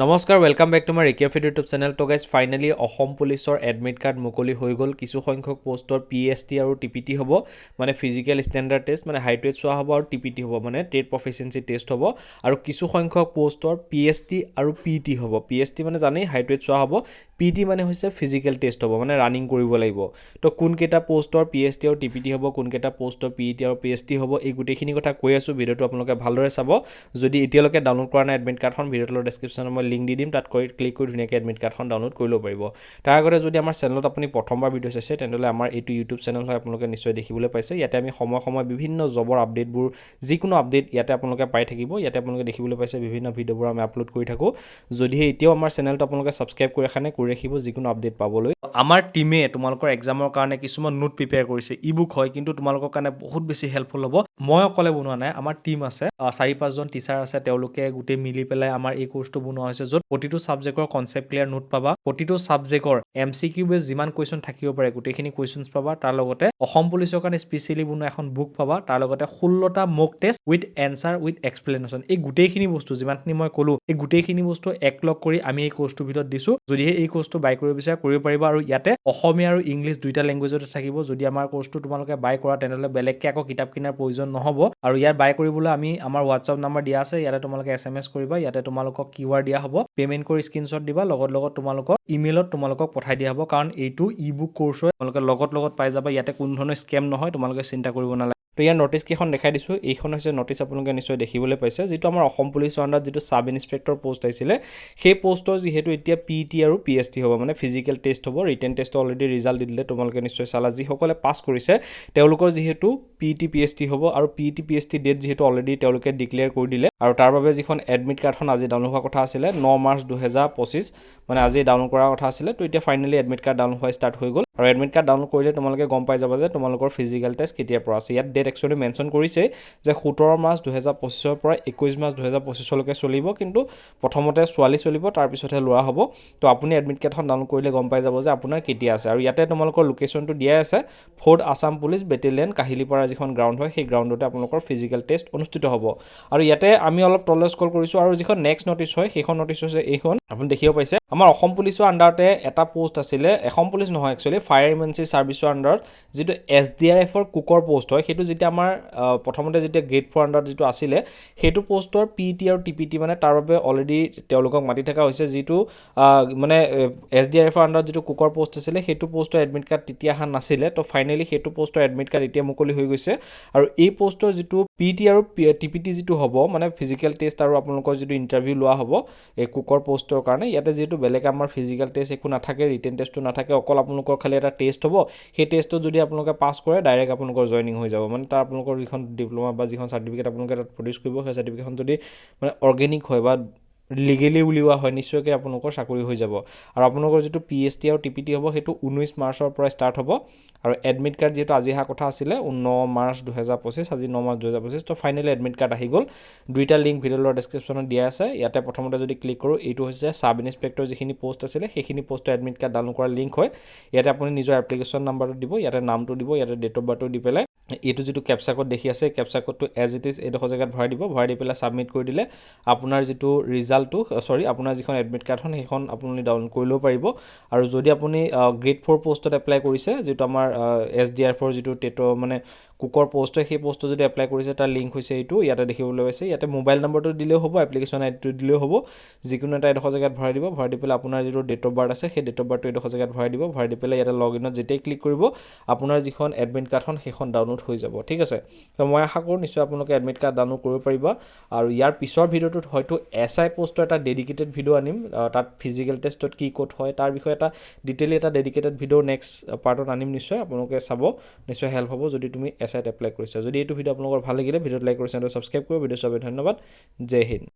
নমস্কাৰ welcome back to my ৰিকেফিড YouTube channel. তো গাইজ ফাইনেলি অসম পুলিচৰ এডমিট কাৰ্ড মুকলি হৈ গ'ল। কিছু সংখ্যক পোষ্টৰ PST আৰু TPT হ'ব, মানে ফিজিকেল ষ্টেণ্ডাৰ্ড টেষ্ট, মানে হাইট ৱেট চোৱা হ'ব, আৰু TPT হ'ব, মানে ট্ৰেড প্ৰফিচিয়েঞ্চি টেষ্ট হ'ব। আৰু কিছু সংখ্যক পোষ্টৰ PST আৰু PT হ'ব। PST মানে জানেই হাইট ৱেট চোৱা হ'ব, PT মানে হৈছে ফিজিকেল টেষ্ট হ'ব, মানে ৰানিং কৰিব লাগিব। তো কোনকেইটা পোষ্টৰ PST আৰু TPT হ'ব, কোনকেইটা পোষ্টৰ PET আৰু PST হ'ব, এই গোটেইখিনি কথা কৈ আছোঁ। ভিডিঅ'টো আপোনালোকে ভালদৰে চাব। যদি এতিয়ালৈকে ডাউনলোড কৰা নাই এডমিট কাৰ্ডখন, ভিডিঅ'টোৰ ডেছক্ৰিপশ্যনত মই লিংক দি দিম, তাত ক্লিক কৰি ধুনীয়াকৈ এডমিট কাৰ্ডখন ডাউনলোড কৰি ল'ব পাৰিব। তাৰ আগতে যদি আমাৰ চেনেলত আপুনি প্ৰথমবাৰ ভিডিঅ' চাইছে, তেনেহ'লে আমাৰ এইটো ইউটিউব চেনেল হয়, আপোনালোকে নিশ্চয় দেখিবলৈ পাইছে। ইয়াতে আমি সময়ে বিভিন্ন জবৰ আপডেটবোৰ, যিকোনো আপডেট ইয়াতে আপোনালোকে পাই থাকিব। ইয়াতে আপোনালোকে দেখিবলৈ পাইছে বিভিন্ন ভিডিঅ'বোৰ আমি আপলোড কৰি থাকোঁ। যদিহে এতিয়াও আমাৰ চেনেলটো আপোনালোকে ছাবস্ক্ৰাইব কৰি ৰাখিব যিকোনো আপডেট পাবলৈ। আমাৰ টীমে তোমালোকৰ এক্সামৰ কাৰণে কিছুমান নোট প্ৰিপেয়াৰ কৰিছে। ই-বুক হয়, কিন্তু তোমালোকৰ কাৰণে বহুত বেছি হেল্পফুল হ'ব। মই অকলে বনোৱা নাই, আমাৰ টীম আছে, 4-5জন টিচাৰ আছে, তেওঁলোকে গোটেই মিলি পেলাই আমাৰ এই কোৰ্চটো বনোৱা হৈছে, য'ত প্ৰতিটো ছাবজেক্টৰ কনচেপ্ট ক্লিয়াৰ নোট পাবা। প্ৰতিটো ছাবজেক্টৰ MCQ বেছ যিমান কুৱেশ্যন থাকিব পাৰে গোটেইখিনি কুৱেশ্যনছ পাবা। তাৰ লগতে অসম পুলিচৰ কাৰণে স্পেচিয়েলি বনোৱা এখন বুক পাবা। তাৰ লগতে 16টা mock test with answer with explanation. এই গোটেইখিনি বস্তু যিমানখিনি মই ক'লোঁ, এই গোটেইখিনি বস্তু একলগ কৰি আমি এই কোৰ্চটোৰ ভিতৰত দিছোঁ। যদিহে এই কোৰ্চটো বাই কৰিব বিচাৰে কৰিব পাৰিবা। আৰু ইয়াতে অসমীয়া আৰু ইংলিছ দুইটা লেংগুৱেজতে থাকিব। যদি আমাৰ কোৰ্চটো তোমালোকে বাই কৰা, তেনেহ'লে বেলেগকৈ আকৌ কিতাপ কিনাৰ প্ৰয়োজন নহ'ব। আৰু ইয়াত বাই কৰিবলৈ আমাৰ হোৱাটছআপ নাম্বাৰ দিয়া আছে, ইয়াতে তোমালোকে SMS কৰিবা। ইয়াতে তোমালোকক QR দিয়া হ'ব, পে'মেণ্ট কৰি স্ক্ৰীনশ্বট দিবা, লগত তোমালোকৰ ইমেইলত তোমালোকক পঠাই দিয়া হ'ব। কাৰণ এইটো ই-বুক কোৰ্চ হয়, তোমালোকে লগত পাই যাবা। ইয়াতে কোনো ধৰণৰ স্কেম নহয়, তোমালোকে চিন্তা কৰিব নালাগে। তো ইয়াৰ নটিচ কেইখন দেখাই দিছোঁ। এইখন হৈছে নটিচ, আপোনালোকে নিশ্চয় দেখিবলৈ পাইছে, যিটো আমাৰ অসম পুলিচৰ আণ্ডাৰত যিটো ছাব ইনস্পেক্টৰ পোষ্ট আহিছিলে, সেই পোষ্টৰ যিহেতু এতিয়া PET আৰু PST হ'ব, মানে ফিজিকেল টেষ্ট হ'ব। ৰিটেন টেষ্টৰ অলৰেডি ৰিজাল্ট দি দিলে, তোমালোকে নিশ্চয় চালা। যিসকলে পাছ কৰিছে তেওঁলোকৰ যিহেতু PET PST হ'ব, আৰু PET PST ডেট যিহেতু অলৰেডি তেওঁলোকে ডিক্লেয়াৰ কৰি দিলে, আৰু তাৰ বাবে যিখন এডমিট কাৰ্ডখন আজি ডাউনলোড হোৱাৰ কথা আছিলে 9 মাৰ্চ 2025, মানে আজি ডাউনলোড কৰাৰ কথা আছিলে। তো এতিয়া ফাইনেলি এডমিট কাৰ্ড ডাউনলোড হোৱা ষ্টাৰ্ট হৈ গ'ল। আৰু এডমিট কাৰ্ড ডাউনলোড কৰিলে তোমালোকে গম পাই যাবা যে তোমালোকৰ ফিজিকেল টেষ্ট কেতিয়াৰ পৰা আছে। ইয়াত ডেট একচুৱেলি মেনশ্যন কৰিছে যে 17 মাৰ্চ 2025 পৰা 21 মাৰ্চ 2025লৈকে চলিব, কিন্তু প্ৰথমতে ছোৱালী চলিব, তাৰপিছতহে ল'ৰা হ'ব। তো আপুনি এডমিট কাৰ্ডখন ডাউনলোড কৰিলে গম পাই যাব যে আপোনাৰ কেতিয়া আছে। আৰু ইয়াতে তোমালোকৰ লোকেশ্যনটো দিয়াই আছে, 4th Assam police battalion, Kahilipara যিখন গ্ৰাউণ্ড হয়, সেই গ্ৰাউণ্ডতে আপোনালোকৰ ফিজিকেল টেষ্ট অনুষ্ঠিত হ'ব। আৰু ইয়াতে আমি অলপ তললৈ স্ক্ৰল কৰিছোঁ, আৰু যিখন নেক্সট নটিচ হয় সেইখন নটিচ হৈছে এইখন, আপুনি দেখিব পাইছে। আমাৰ অসম পুলিচৰ আণ্ডাৰতে এটা পোষ্ট আছিলে, অসম পুলিচ নহয় একচুৱেলি, ফায়াৰ ইমাৰ্জেঞ্চি ছাৰ্ভিচৰ আণ্ডাৰত যিটো SDRFৰ কুকৰ পোষ্ট হয়, সেইটো যেতিয়া আমাৰ প্ৰথমতে যেতিয়া গ্ৰেড 4 আণ্ডাৰত যিটো আছিলে, সেইটো পোষ্টৰ PET আৰু TPT, মানে তাৰ বাবে অলৰেডি তেওঁলোকক মাতি থকা হৈছে। যিটো মানে SDRFৰ আণ্ডাৰত যিটো কুকৰ পোষ্ট আছিলে, সেইটো পোষ্টৰ এডমিট কাৰ্ড তেতিয়া অহা নাছিলে। তো ফাইনেলি সেইটো পোষ্টৰ এডমিট কাৰ্ড এতিয়া মুকলি হৈ গৈছে। আৰু এই পোষ্টৰ যিটো PET আৰু TPT যিটো হ'ব, মানে ফিজিকেল টেষ্ট আৰু আপোনালোকৰ যিটো ইণ্টাৰভিউ লোৱা হ'ব এই কুকৰ পোষ্টৰ কাৰণে, ইয়াতে যিহেতু বেলেগ আমাৰ ফিজিকেল টেষ্ট একো নাথাকে, ৰিটেন টেষ্টটো নাথাকে, অকল আপোনালোকৰ খালি এটা টেষ্ট হ'ব। সেই টেষ্টটো যদি আপোনালোকে পাছ কৰে, ডাইৰেক্ট আপোনালোকৰ জইনিং হৈ যাব। মানে তাৰ আপোনালোকৰ যিখন ডিপ্ল'মা বা যিখন চাৰ্টিফিকেট আপোনালোকে তাত প্ৰডিউচ কৰিব, সেই চাৰ্টিফিকেটখন যদি মানে অৰ্গেনিক হয় বা লিগেলি উলিওৱা হয়, নিশ্চয়কৈ আপোনালোকৰ চাকৰি হৈ যাব। আৰু আপোনালোকৰ যিটো PST আৰু TPT হ'ব, সেইটো 19 মাৰ্চৰ পৰা ষ্টাৰ্ট হ'ব। আৰু এডমিট কাৰ্ড যিহেতু আজি অহা কথা আছিলে 9 মাৰ্চ 2025, আজি 9 মাৰ্চ 2025, তো ফাইনেলি এডমিট কাৰ্ড আহি গ'ল। দুইটা লিংক ভিডিঅ'ৰ ডেছক্ৰিপশ্যনত দিয়া আছে। ইয়াতে প্ৰথমতে যদি ক্লিক কৰোঁ, এইটো হৈছে ছাব ইনস্পেক্টৰ যিখিনি পোষ্ট আছিলে, সেইখিনি পোষ্টৰ এডমিট কাৰ্ড ডাউনলোড কৰাৰ লিংক হয়। ইয়াতে আপুনি নিজৰ এপ্লিকেশ্যন নাম্বাৰটো দিব, ইয়াতে নামটো দিব, ইয়াতে ডেট অফ বাৰ্থটো দি পেলাই এইটো যিটো কেপচা কোড দেখি আছে, কেপচা কোডটো এজ ইট ইজ এইডোখৰ জেগাত ভৰাই দিব। ভৰাই দি পেলাই ছাবমিট কৰি দিলে আপোনাৰ যিটো ৰিজাল্টটো, আপোনাৰ যিখন এডমিট কাৰ্ডখন, সেইখন আপুনি ডাউনলোড কৰি ল'ব পাৰিব। আৰু যদি আপুনি গ্ৰেড 4 পোষ্টত এপ্লাই কৰিছে, যিটো আমাৰ SDRFৰ যিটো টেটৰ মানে কুকৰ পোষ্ট হয়, সেই পোষ্টটো যদি এপ্লাই কৰিছে, তাৰ লিংক হৈছে এইটো, ইয়াতে দেখিবলৈ পাইছে। ইয়াতে মোবাইল নম্বৰটো দিলেও হ'ব, এপ্লিকেশ্যন আইডিটো দিলেও হ'ব, যিকোনো এটা এডোখৰ জেগাত ভৰাই দিব। ভৰাই দি পেলাই আপোনাৰ যিটো ডেট অফ বাৰ্থ আছে, সেই ডেট অফ বাৰ্থটো এডোখৰ জেগাত ভৰাই দিব। ভৰাই দি পেলাই ইয়াতে লগ ইনত যেতিয়াই ক্লিক কৰিব, আপোনাৰ যিখন এডমিট কাৰ্ডখন সেইখন ডাউনলোড হৈ যাব। ঠিক আছে, তো মই আশা কৰোঁ নিশ্চয় আপোনালোকে এডমিট কাৰ্ড ডাউনলোড কৰিব পাৰিব। আৰু ইয়াৰ পিছৰ ভিডিঅ'টোত হয়তো SI পোষ্টৰ এটা ডেডিকেটেড ভিডিঅ' আনিম, তাত ফিজিকেল টেষ্টত কি ক'ত হয় তাৰ বিষয়ে এটা ডিটেইলি এটা ডেডিকেটেড ভিডিঅ' নেক্সট পাৰ্টত আনিম। নিশ্চয় আপোনালোকে চাব, নিশ্চয় হেল্প হ'ব যদি তুমি SIত এপ্লাই কৰিছা। যদি এইটো ভিডিঅ' আপোনালোকৰ ভাল লাগিলে, ভিডিঅ'ত লাইক কৰি চেনেলটো ছাবস্ক্ৰাইব কৰিব। ভিডিঅ' চাবলৈ ধন্যবাদ। জয় হিন্দ।